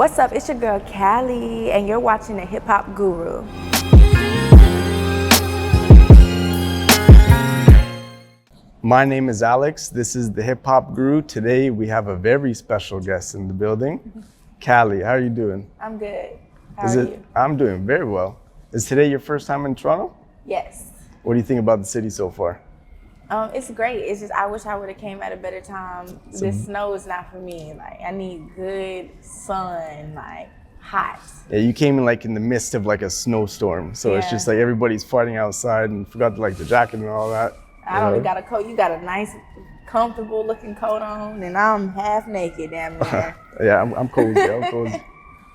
What's up? It's your girl Callie, and you're watching the Hip Hop Guru. My name is Alex. This is the Hip Hop Guru. Today we have a very special guest in the building. Callie, how are you doing? I'm good. How are you? I'm doing very well. Is today your first time in Toronto? Yes. What do you think about the city so far? It's great. It's just I wish I would have came at a better time. The snow is not for me. Like I need good sun, like hot. Yeah, you came in like in the midst of like a snowstorm, so it's just like everybody's fighting outside and forgot like the jacket and all that. I only got a coat. You got a nice, comfortable looking coat on, and I'm half naked, damn near. Yeah, I'm cozy. I'm cozy.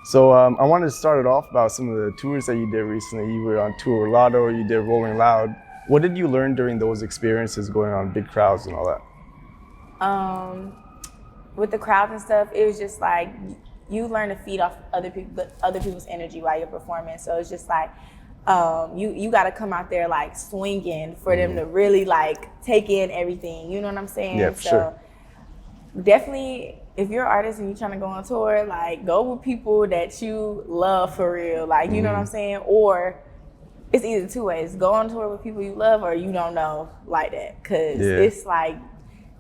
So I wanted to start it off about some of the tours that you did recently. You were on tour with Latto, you did Rolling Loud. What did you learn during those experiences going on big crowds and all that? With the crowds and stuff, it was just like you learn to feed off other people's energy while you're performing. So it's just like you got to come out there like swinging for them to really like take in everything. You know what I'm saying? Yeah, for sure. Definitely, if you're an artist and you're trying to go on tour, like go with people that you love for real. Like you know what I'm saying? Or it's either two ways. Go on tour with people you love or you don't know like that. Cause it's like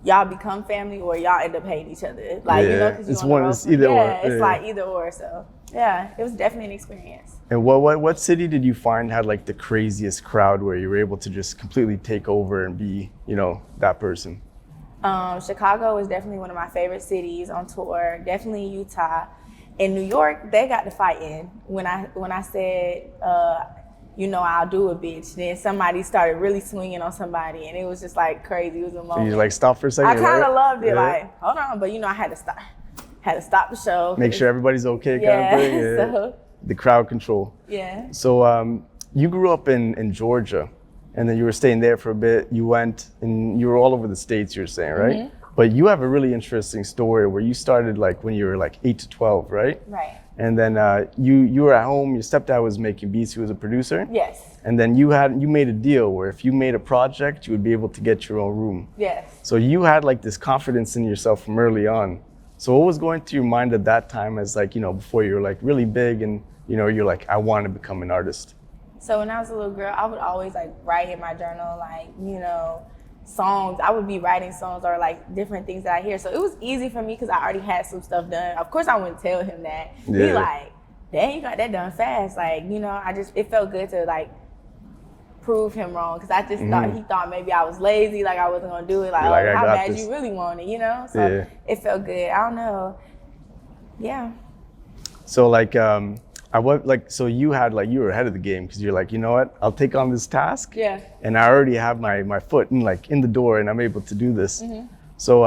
y'all become family or y'all end up hating each other. Like, you know, cause it's either or. It's like either or. So yeah, it was definitely an experience. And what city did you find had like the craziest crowd where you were able to just completely take over and be, you know, that person? Chicago is definitely one of my favorite cities on tour. Definitely Utah. In New York, they got the fight in. When I said, you know, I'll do a bitch. Then somebody started really swinging on somebody, and it was just like crazy. It was a moment. So you like stop for a second? I kind of loved it. Like, hold on, but you know, I had to stop. Had to stop the show. Make sure everybody's okay, kind of thing. Yeah. So, the crowd control. Yeah. So you grew up in Georgia, and then you were staying there for a bit. You went and you were all over the States. You're saying, right? But you have a really interesting story where you started like when you were like 8 to 12, right? Right. And then you were at home, your stepdad was making beats, he was a producer? Yes. And then you made a deal where if you made a project, you would be able to get your own room. Yes. So you had like this confidence in yourself from early on. So what was going through your mind at that time as like, you know, before you were like really big and, you know, you're like, I want to become an artist? So when I was a little girl, I would always like write in my journal, like, you know, songs. I would be writing songs or like different things that I hear. So it was easy for me because I already had some stuff done. Of course I wouldn't tell him that. Be like, dang, you got that done fast. Like, you know, it felt good to like prove him wrong because I just thought he thought maybe I was lazy, like I wasn't gonna do it. Like, how bad you really want it, you know? So it felt good. I don't know. Yeah. So like so you were ahead of the game because you're like, you know what, I'll take on this task. Yeah. And I already have my foot in the door and I'm able to do this. So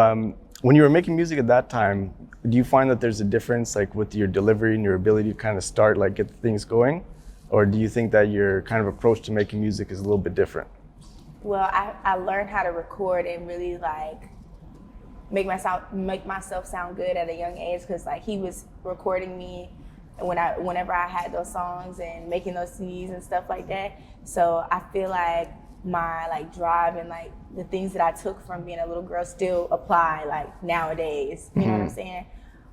when you were making music at that time, do you find that there's a difference like with your delivery and your ability to kind of start, like get things going? Or do you think that your kind of approach to making music is a little bit different? Well, I learned how to record and really like make myself sound good at a young age because like he was recording me whenever I had those songs and making those CDs and stuff like that. So I feel like my like drive and like the things that I took from being a little girl still apply like nowadays. You know what I'm saying?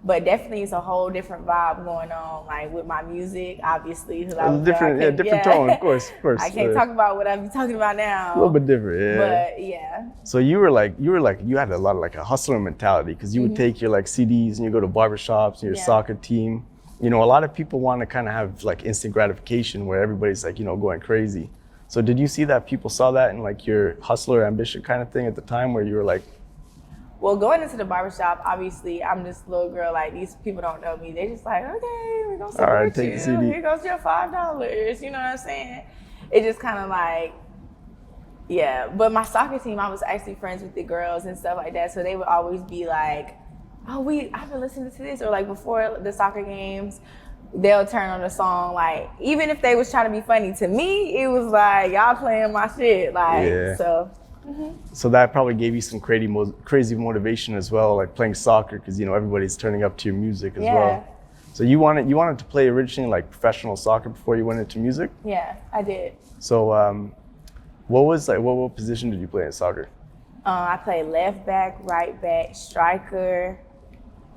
But definitely it's a whole different vibe going on like with my music, obviously. Different tone, of course. I can't talk about what I'm talking about now. A little bit different, yeah. But yeah. So you had a lot of like a hustler mentality because you would take your like CDs and you go to barbershops and your soccer team. You know, a lot of people want to kind of have like instant gratification where everybody's like, you know, going crazy. So did you see that people saw that in like your hustler ambition kind of thing at the time where you were like? Well, going into the barbershop, obviously, I'm this little girl, like these people don't know me. They just like, okay, we're going to support take you. the CD. Here goes your $5. You know what I'm saying? It just kind of like, yeah. But my soccer team, I was actually friends with the girls and stuff like that. So they would always be like, oh, I've been listening to this. Or like before the soccer games, they'll turn on the song. Like, even if they was trying to be funny, to me, it was like, y'all playing my shit. Like, so. So that probably gave you some crazy motivation as well, like playing soccer, because you know everybody's turning up to your music as well. So you wanted to play originally like professional soccer before you went into music? Yeah, I did. So what position did you play in soccer? I played left back, right back, striker,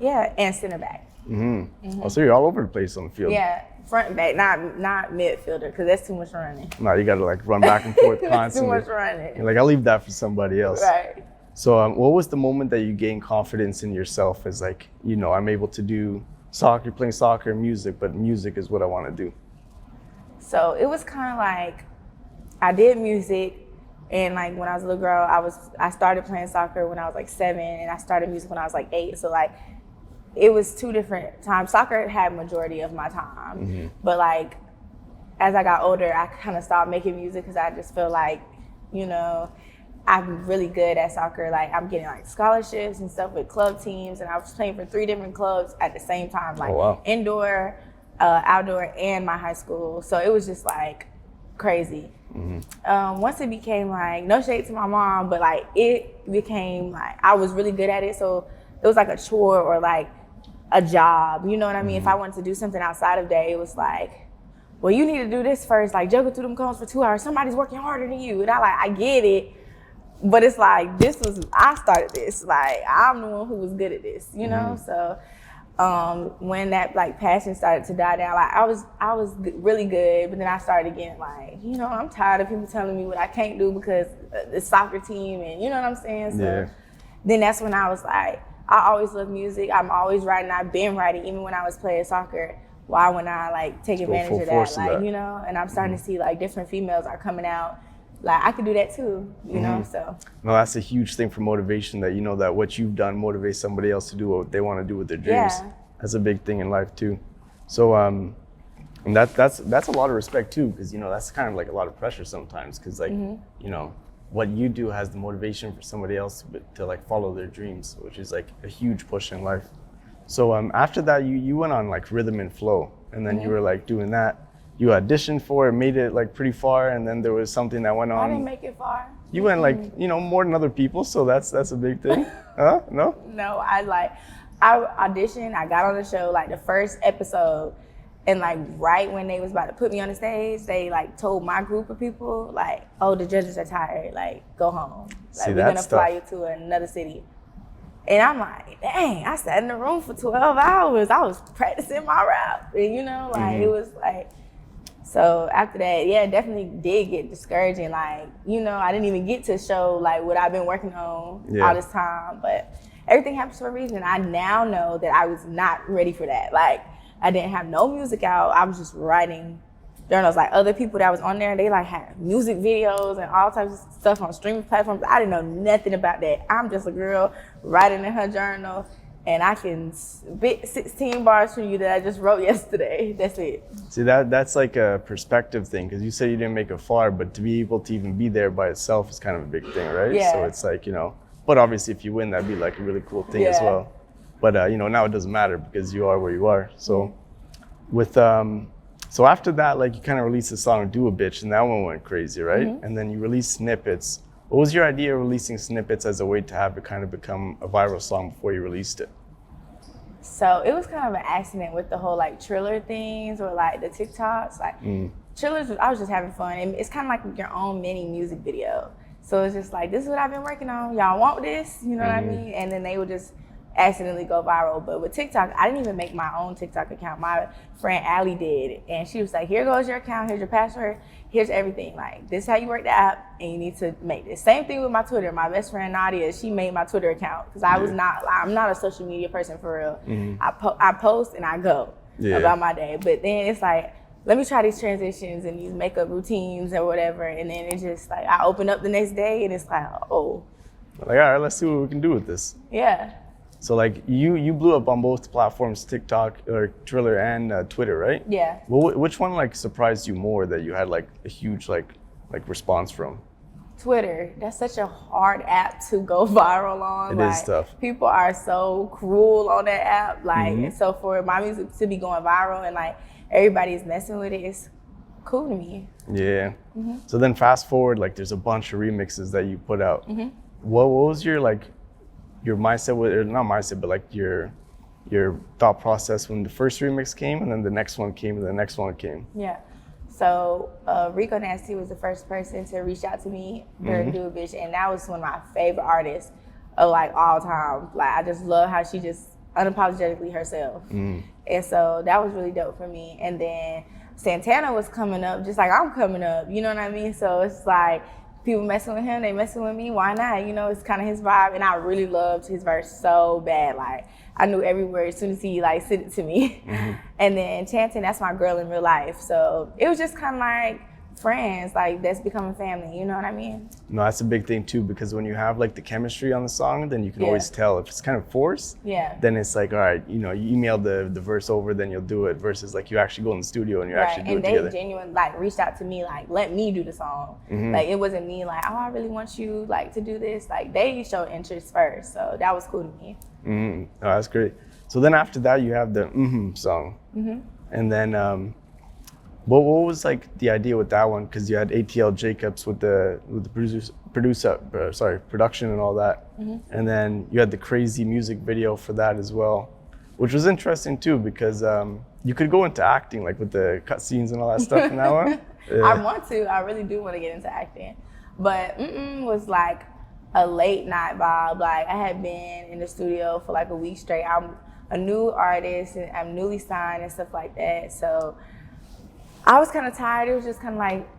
and center back. Oh, so you're all over the place on the field. Yeah, front and back, not midfielder, because that's too much running. No, you gotta like run back and forth constantly. Too much running. You're like, I'll leave that for somebody else. Right. So what was the moment that you gained confidence in yourself as like, you know, I'm able to do soccer, playing soccer, music, but music is what I want to do? So it was kind of like, I did music, and like when I was a little girl, I started playing soccer when I was like 7, and I started music when I was like 8. So like, it was 2 different times. Soccer had majority of my time, but like, as I got older, I kind of stopped making music because I just feel like, you know, I'm really good at soccer. Like I'm getting like scholarships and stuff with club teams, and I was playing for 3 different clubs at the same time, like indoor, outdoor, and my high school. So it was just like crazy. Once it became like, no shade to my mom, but like it became like I was really good at it. So it was like a chore or like a job. You know what I mean? If I wanted to do something outside of day, it was like, well, you need to do this first. Like juggle through them cones for 2 hours. Somebody's working harder than you. And I get it. But it's like, I started this. Like, I'm the one who was good at this, you know? So when that like passion started to die down, like I was really good, but then I started getting like, you know, I'm tired of people telling me what I can't do because the soccer team and you know what I'm saying? So then that's when I was like, I always love music. I'm always writing. I've been writing even when I was playing soccer. Why wouldn't I like take advantage of that? Like, you know, and I'm starting to see like different females are coming out. Like I could do that too, you know, so. No, that's a huge thing for motivation, that you know that what you've done motivates somebody else to do what they want to do with their dreams. Yeah. That's a big thing in life too. So and that's a lot of respect too, because you know that's kind of like a lot of pressure sometimes, because like you know what you do has the motivation for somebody else to like follow their dreams, which is like a huge push in life. So after that you went on like Rhythm and Flow, and then you were like doing that. You auditioned for it, made it like pretty far, and then there was something that went on. I didn't make it far. You went like, you know, more than other people, so that's a big thing. Huh? No? No, I auditioned, I got on the show like the first episode, and like right when they was about to put me on the stage, they like told my group of people like, oh, the judges are tired, like go home. Like we're gonna fly you to another city. And I'm like, dang, I sat in the room for 12 hours. I was practicing my rap. And you know, like it was like, so after that, yeah, it definitely did get discouraging. Like, you know, I didn't even get to show like what I've been working on all this time, but everything happens for a reason. I now know that I was not ready for that. Like I didn't have no music out. I was just writing journals. Like other people that was on there, they like had music videos and all types of stuff on streaming platforms. I didn't know nothing about that. I'm just a girl writing in her journal, and I can spit 16 bars from you that I just wrote yesterday. That's it. See, that's like a perspective thing, because you said you didn't make it far, but to be able to even be there by itself is kind of a big thing, right? Yeah. So it's like, you know, but obviously if you win, that'd be like a really cool thing as well. But you know, now it doesn't matter because you are where you are. So with so after that, like you kind of released the song Do a Bitch, and that one went crazy, right? And then you released Snippets. What was your idea of releasing Snippets as a way to have it kind of become a viral song before you released it? So it was kind of an accident with the whole like Triller things or like the TikToks. Like Trillers, I was just having fun. And it's kind of like your own mini music video. So it's just like, this is what I've been working on. Y'all want this? You know what I mean? And then they would just accidentally go viral. But with TikTok, I didn't even make my own TikTok account. My friend Allie did. And she was like, here goes your account. Here's your password. Here's everything. Like, this is how you work the app, and you need to make this. Same thing with my Twitter. My best friend Nadia, she made my Twitter account because I'm not a social media person for real. I post and I go about my day. But then it's like, let me try these transitions and these makeup routines or whatever. And then it's just like, I open up the next day and it's like, oh. Like, all right, let's see what we can do with this. Yeah. So like you blew up on both platforms, TikTok or Triller and Twitter, right? Yeah. Well, which one like surprised you more that you had like a huge like response from? Twitter. That's such a hard app to go viral on. It is tough. People are so cruel on that app. Like, so for my music to be going viral and like everybody's messing with it, it's cool to me. Yeah. So then fast forward, like there's a bunch of remixes that you put out. What was your like your mindset with, or not mindset, but like your thought process when the first remix came and then the next one came and the next one came? Yeah. So Rico Nasty was the first person to reach out to me during Do a Bitch, and that was one of my favorite artists of like all time. Like I just love how she just unapologetically herself. And so that was really dope for me. And then Santana was coming up just like I'm coming up, you know what I mean? So it's like people messing with him, they messing with me, why not? You know, it's kind of his vibe. And I really loved his verse so bad. Like I knew every word as soon as he like sent it to me. And then Chanting, that's my girl in real life. So it was just kind of like friends, like that's becoming family, you know what I mean? No, that's a big thing too, because when you have like the chemistry on the song, then you can always tell. If it's kind of forced, then it's like, all right, you know, you email the verse over, then you'll do it, versus like you actually go in the studio and you actually do it together. And they genuinely like reached out to me, like, let me do the song. Like it wasn't me like, oh, I really want you like to do this. Like they showed interest first, so that was cool to me. Oh, that's great. So then after that, you have the song. And then what was like the idea with that one? Because you had ATL Jacobs with the production and all that, and then you had the crazy music video for that as well, which was interesting too, because you could go into acting like with the cutscenes and all that stuff in that one. I really do want to get into acting, but was like a late night vibe. Like I had been in the studio for like a week straight. I'm a new artist and I'm newly signed and stuff like that, so I was kind of tired. It was just kind of like,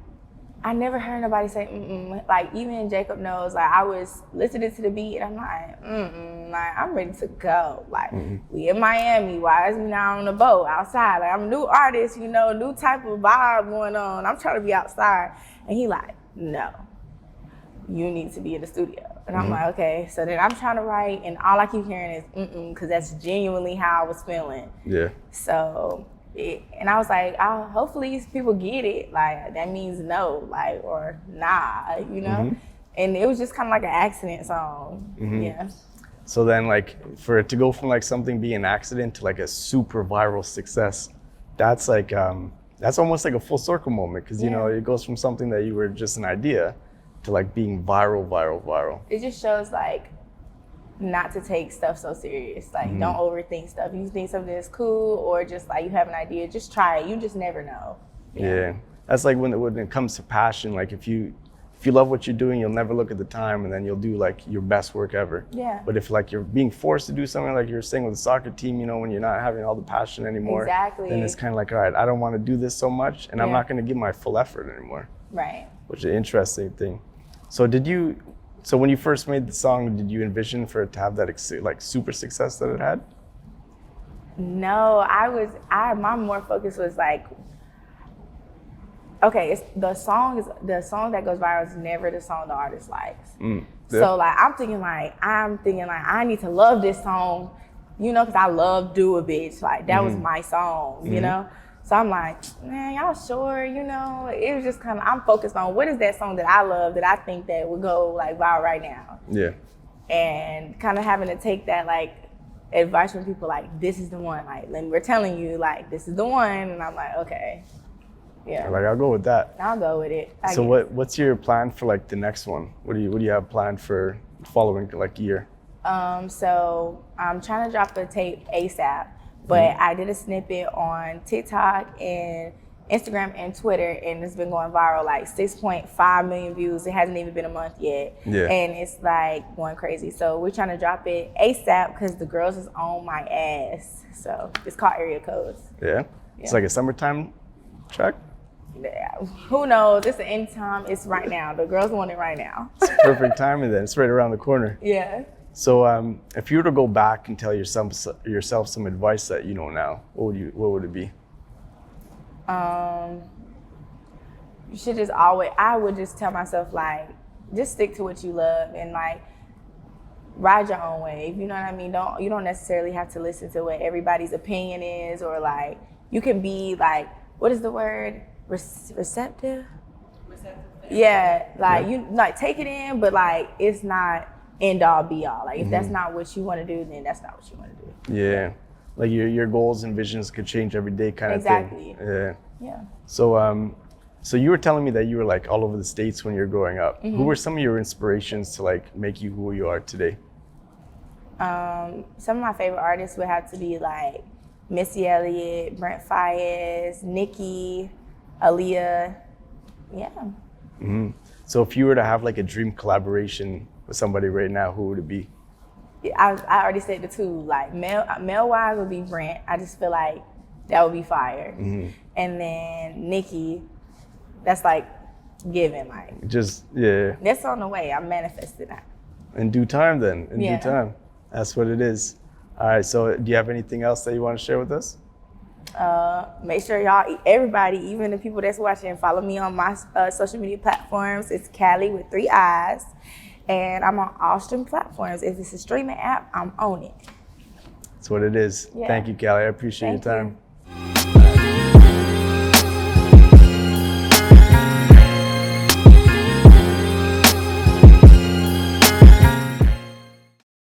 I never heard nobody say Like even Jacob knows, like I was listening to the beat and I'm like, like I'm ready to go. Like we in Miami, why is we not on the boat outside? Like I'm a new artist, you know, new type of vibe going on. I'm trying to be outside. And he like, no, you need to be in the studio. And I'm like, okay. So then I'm trying to write and all I keep hearing is because that's genuinely how I was feeling. Yeah. So and I was like, hopefully these people get it. Like that means no, like or nah, you know. And it was just kind of like an accident song. Yeah. So then, like, for it to go from like something being an accident to like a super viral success, that's like that's almost like a full circle moment, because you know it goes from something that you were just an idea to like being viral. It just shows like not to take stuff so serious. Like don't overthink stuff. You think something is cool or just like you have an idea, just try it. You just never know. Yeah. That's like when it comes to passion, like if you love what you're doing, you'll never look at the time, and then you'll do like your best work ever. Yeah. But if like you're being forced to do something, like you're saying with the soccer team, you know, when you're not having all the passion anymore, then it's kind of like, all right, I don't want to do this so much, and I'm not going to give my full effort anymore. Right. Which is an interesting thing. So when you first made the song, did you envision for it to have that like super success that it had? No, my more focus was like, okay, the song that goes viral is never the song the artist likes. So like I'm thinking like I need to love this song, you know, because I love Do a Bitch. Like that was my song, you know. So I'm like, man, y'all sure? You know, it was just kind of, I'm focused on what is that song that I love that I think that would go like viral right now. Yeah. And kind of having to take that like advice from people like, this is the one. Like, we're telling you like, this is the one. And I'm like, okay. Yeah. Like, I'll go with that. I'll go with it. So what's your plan for like the next one? What do you have planned for the following like year? So I'm trying to drop a tape ASAP. But I did a snippet on TikTok and Instagram and Twitter, and it's been going viral, like 6.5 million views. It hasn't even been a month yet. Yeah. And it's like going crazy. So we're trying to drop it ASAP because the girls is on my ass. So it's called Area Codes. Yeah? It's like a summertime track? Yeah. Who knows? It's any time. It's right now. The girls want it right now. It's perfect timing then. It's right around the corner. Yeah. So if you were to go back and tell yourself some advice that you know now, what would it be? You should just I would just tell myself like, just stick to what you love and like ride your own wave. You know what I mean? You don't necessarily have to listen to what everybody's opinion is, or like you can be like, what is the word? Receptive? Yeah, like you like take it in, but like it's not end all be all. Like if that's not what you want to do, then that's not what you want to do. Yeah, like your goals and visions could change every day, kind of thing. Exactly. Yeah. Yeah. So you were telling me that you were like all over the States when you were growing up. Who were some of your inspirations to like make you who you are today? Some of my favorite artists would have to be like Missy Elliott, Brent Faiyaz, Nicki, Aaliyah. Yeah. So if you were to have like a dream collaboration with somebody right now, who would it be? I already said the two. Like male wise would be Brent. I just feel like that would be fire. Mm-hmm. And then Nikki, that's like given. Like just yeah. That's on the way. I'm manifesting that. In due time, then. In due time. That's what it is. All right. So, do you have anything else that you want to share with us? Make sure y'all, everybody, even the people that's watching, follow me on my social media platforms. It's Callie with 3 eyes, and I'm on all streaming platforms. If it's a streaming app, I'm on it. That's what it is. Yeah. Thank you, Callie. I appreciate your time. You.